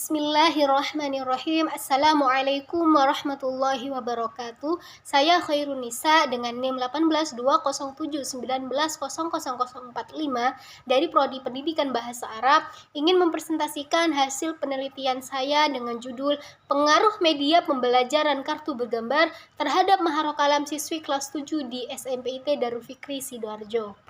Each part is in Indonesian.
Bismillahirrahmanirrahim. Assalamualaikum warahmatullahi wabarakatuh. Saya Khairun Nisa dengan NIM 1820719000045 dari Prodi Pendidikan Bahasa Arab ingin mempresentasikan hasil penelitian saya dengan judul Pengaruh Media Pembelajaran Kartu Bergambar terhadap Maharah Kalam Siswi kelas 7 di SMPIT Darul Fikri Sidoarjo.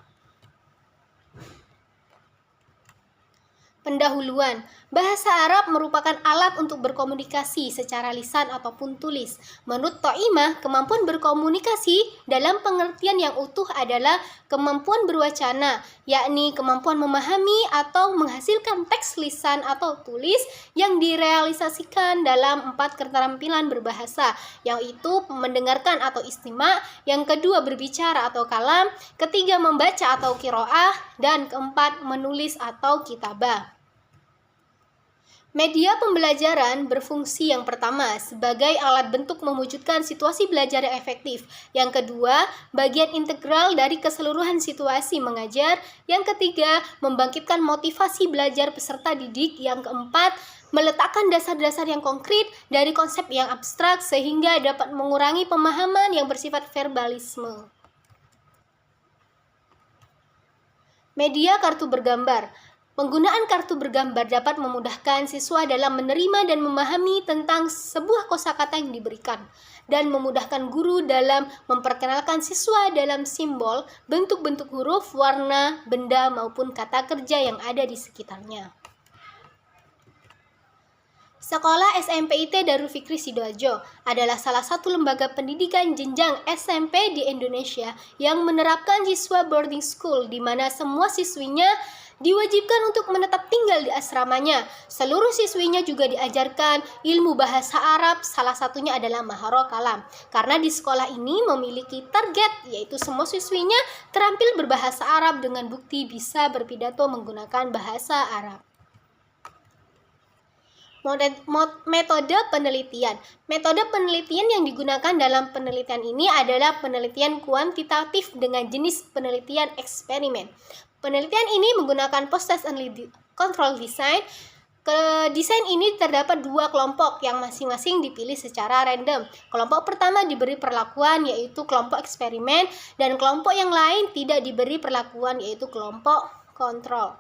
Pendahuluan, bahasa Arab merupakan alat untuk berkomunikasi secara lisan ataupun tulis. Menurut To'imah, kemampuan berkomunikasi dalam pengertian yang utuh adalah kemampuan berwacana, yakni kemampuan memahami atau menghasilkan teks lisan atau tulis yang direalisasikan dalam 4 keterampilan berbahasa, yaitu mendengarkan atau istima, yang kedua berbicara atau kalam, ketiga membaca atau qiraah, dan keempat menulis atau kitabah. Media pembelajaran berfungsi yang pertama sebagai alat bentuk mewujudkan situasi belajar yang efektif. Yang kedua, bagian integral dari keseluruhan situasi mengajar. Yang ketiga, membangkitkan motivasi belajar peserta didik. Yang keempat, meletakkan dasar-dasar yang konkret dari konsep yang abstrak sehingga dapat mengurangi pemahaman yang bersifat verbalisme. Media kartu bergambar. Penggunaan kartu bergambar dapat memudahkan siswa dalam menerima dan memahami tentang sebuah kosakata yang diberikan, dan memudahkan guru dalam memperkenalkan siswa dalam simbol, bentuk-bentuk huruf, warna, benda, maupun kata kerja yang ada di sekitarnya. Sekolah SMPIT Darul Fikri Sidoarjo adalah salah satu lembaga pendidikan jenjang SMP di Indonesia yang menerapkan siswa boarding school, di mana semua siswinya diwajibkan untuk menetap tinggal di asramanya. Seluruh siswinya juga diajarkan ilmu bahasa Arab, salah satunya adalah Maharah Kalam. Karena di sekolah ini memiliki target, yaitu semua siswinya terampil berbahasa Arab dengan bukti bisa berpidato menggunakan bahasa Arab. Metode penelitian. Metode penelitian yang digunakan dalam penelitian ini adalah penelitian kuantitatif dengan jenis penelitian eksperimen. Penelitian ini menggunakan post-test and control design. Desain ini terdapat 2 kelompok yang masing-masing dipilih secara random. Kelompok pertama diberi perlakuan, yaitu kelompok eksperimen, dan kelompok yang lain tidak diberi perlakuan, yaitu kelompok kontrol.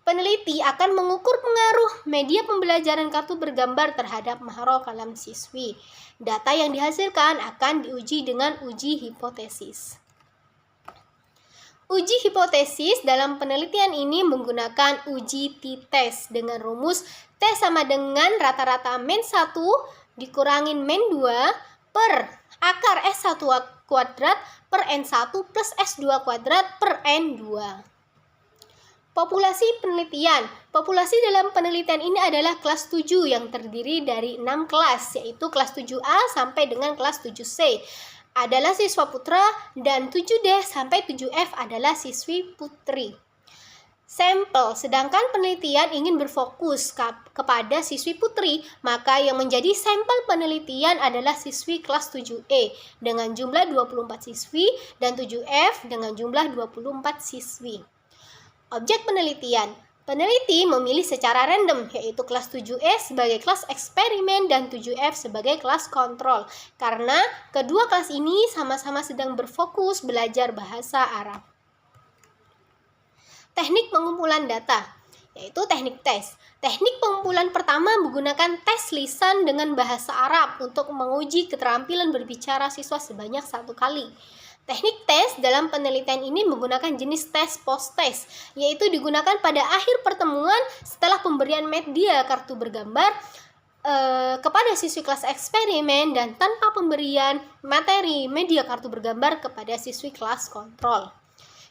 Peneliti akan mengukur pengaruh media pembelajaran kartu bergambar terhadap Maharah Kalam siswi. Data yang dihasilkan akan diuji dengan uji hipotesis. Uji hipotesis dalam penelitian ini menggunakan uji t-test dengan rumus T sama dengan rata-rata min 1 dikurangin min 2 per akar S1 kuadrat per N1 plus S2 kuadrat per N2. Populasi penelitian. Populasi dalam penelitian ini adalah kelas 7 yang terdiri dari 6 kelas, yaitu kelas 7A sampai dengan kelas 7C adalah siswa putra, dan 7D sampai 7F adalah siswi putri. Sampel, sedangkan penelitian ingin berfokus kepada siswi putri, maka yang menjadi sampel penelitian adalah siswi kelas 7E dengan jumlah 24 siswi dan 7F dengan jumlah 24 siswi. Objek penelitian. Peneliti memilih secara random, yaitu kelas 7E sebagai kelas eksperimen dan 7F sebagai kelas kontrol, karena kedua kelas ini sama-sama sedang berfokus belajar bahasa Arab. Teknik pengumpulan data, yaitu teknik tes. Teknik pengumpulan pertama menggunakan tes lisan dengan bahasa Arab untuk menguji keterampilan berbicara siswa sebanyak 1 kali. Teknik tes dalam penelitian ini menggunakan jenis tes post-test, yaitu digunakan pada akhir pertemuan setelah pemberian media kartu bergambar kepada siswi kelas eksperimen dan tanpa pemberian materi media kartu bergambar kepada siswi kelas kontrol.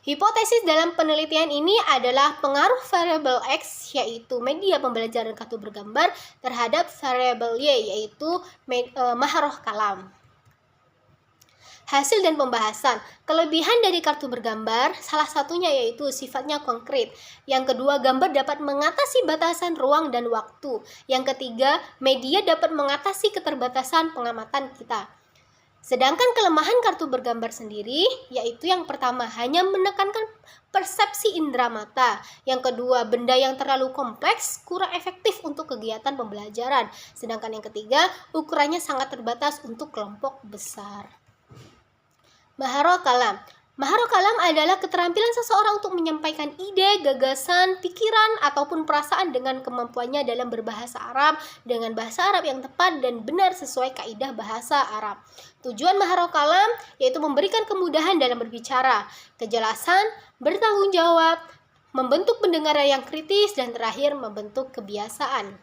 Hipotesis dalam penelitian ini adalah pengaruh variabel X, yaitu media pembelajaran kartu bergambar, terhadap variabel Y, yaitu Maharah Kalam. Hasil dan pembahasan. Kelebihan dari kartu bergambar salah satunya yaitu sifatnya konkret. Yang kedua, gambar dapat mengatasi batasan ruang dan waktu. Yang ketiga, media dapat mengatasi keterbatasan pengamatan kita. Sedangkan kelemahan kartu bergambar sendiri yaitu yang pertama hanya menekankan persepsi indera mata. Yang kedua, benda yang terlalu kompleks kurang efektif untuk kegiatan pembelajaran. Sedangkan yang ketiga, ukurannya sangat terbatas untuk kelompok besar. Maharah kalam. Maharah kalam adalah keterampilan seseorang untuk menyampaikan ide, gagasan, pikiran, ataupun perasaan dengan kemampuannya dalam berbahasa Arab dengan bahasa Arab yang tepat dan benar sesuai kaidah bahasa Arab. Tujuan maharah kalam yaitu memberikan kemudahan dalam berbicara, kejelasan, bertanggung jawab, membentuk pendengaran yang kritis, dan terakhir membentuk kebiasaan.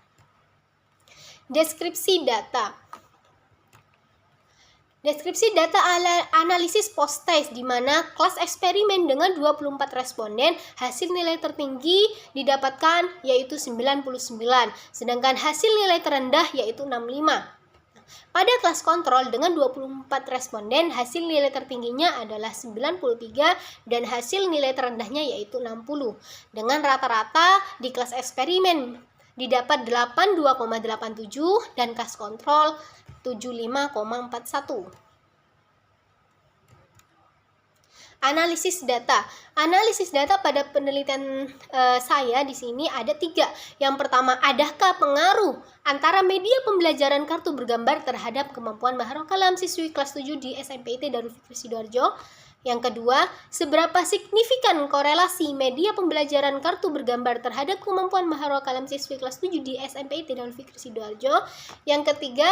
Deskripsi data. Deskripsi data analisis post-test di mana kelas eksperimen dengan 24 responden hasil nilai tertinggi didapatkan yaitu 99, sedangkan hasil nilai terendah yaitu 65. Pada kelas kontrol dengan 24 responden hasil nilai tertingginya adalah 93 dan hasil nilai terendahnya yaitu 60. Dengan rata-rata di kelas eksperimen didapat 82,87 dan kelas kontrol 75,41. Analisis data. Analisis data pada penelitian saya di sini ada 3. Yang pertama, adakah pengaruh antara media pembelajaran kartu bergambar terhadap kemampuan maharah kalam siswi kelas 7 di SMPIT Darul Fikri Sidoarjo? Yang kedua, seberapa signifikan korelasi media pembelajaran kartu bergambar terhadap kemampuan maharah kalam siswi kelas 7 di SMPIT Darul Fikri Sidoarjo? Yang ketiga,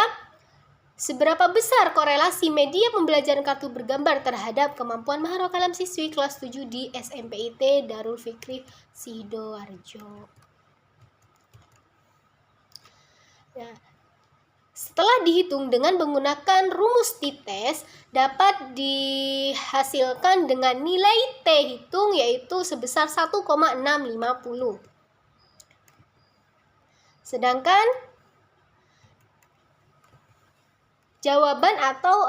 seberapa besar korelasi media pembelajaran kartu bergambar terhadap kemampuan maharah kalam siswi kelas 7 di SMPIT Darul Fikri Sidoarjo? Nah, setelah dihitung dengan menggunakan rumus t-test, dapat dihasilkan dengan nilai T hitung yaitu sebesar 1,650. Sedangkan jawaban atau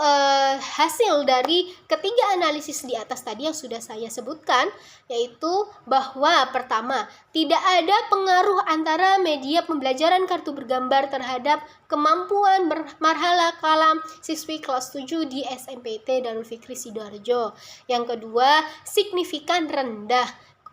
hasil dari ketiga analisis di atas tadi yang sudah saya sebutkan yaitu bahwa pertama, tidak ada pengaruh antara media pembelajaran kartu bergambar terhadap kemampuan marhala kalam siswi kelas 7 di SMPT Darul Fikri Sidoarjo. Yang kedua, signifikan rendah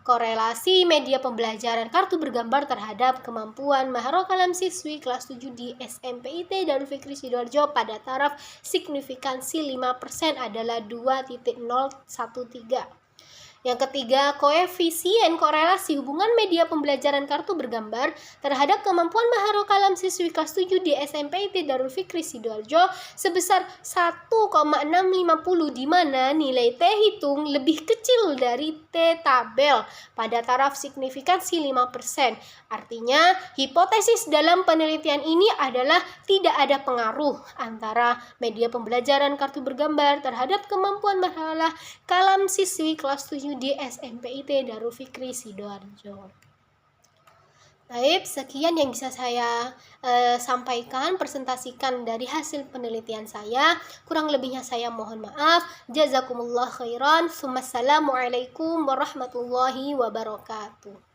korelasi media pembelajaran kartu bergambar terhadap kemampuan maharah kalam siswi kelas 7 di SMPIT Darul Fikri Sidoarjo pada taraf signifikansi 5% adalah 2.013. Yang ketiga, koefisien korelasi hubungan media pembelajaran kartu bergambar terhadap kemampuan maharah kalam siswi kelas 7 di SMPIT Darul Fikri Sidoarjo sebesar 1,650 di mana nilai T hitung lebih kecil dari T tabel pada taraf signifikansi 5%. Artinya, hipotesis dalam penelitian ini adalah tidak ada pengaruh antara media pembelajaran kartu bergambar terhadap kemampuan marhalah kalam siswi kelas 7 di SMPIT Darul Fikri Sidoarjo. Baik, sekian yang bisa saya sampaikan, presentasikan dari hasil penelitian saya. Kurang lebihnya saya mohon maaf. Jazakumullah khairan. Assalamualaikum warahmatullahi wabarakatuh.